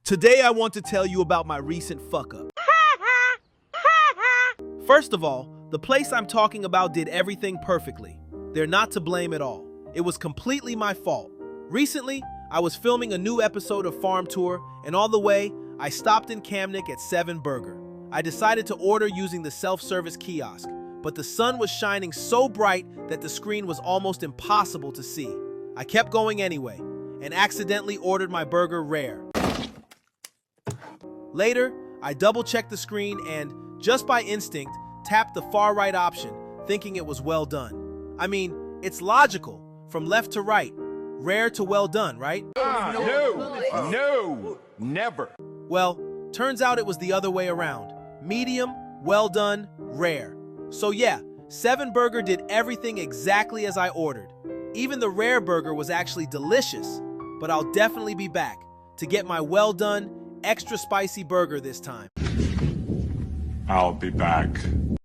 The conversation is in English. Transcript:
Today I want to tell you about my recent fuck-up. First of all, the place I'm talking about did everything perfectly. They're not to blame at all. It was completely my fault. Recently, I was filming a new episode of Farm Tour, and on the way, I stopped in Kamnik at 7 Burger. I decided to order using the self-service kiosk, but the sun was shining so bright that the screen was almost impossible to see. I kept going anyway, and accidentally ordered my burger rare. Later, I double-checked the screen and, just by instinct, tapped the far right option, thinking it was well done. I mean, it's logical, from left to right, rare to well done, right? No, never. Well, turns out it was the other way around. Medium, well done, rare. So yeah, 7 Burger did everything exactly as I ordered. Even the rare burger was actually delicious, but I'll definitely be back to get my well done, extra spicy burger this time. I'll be back.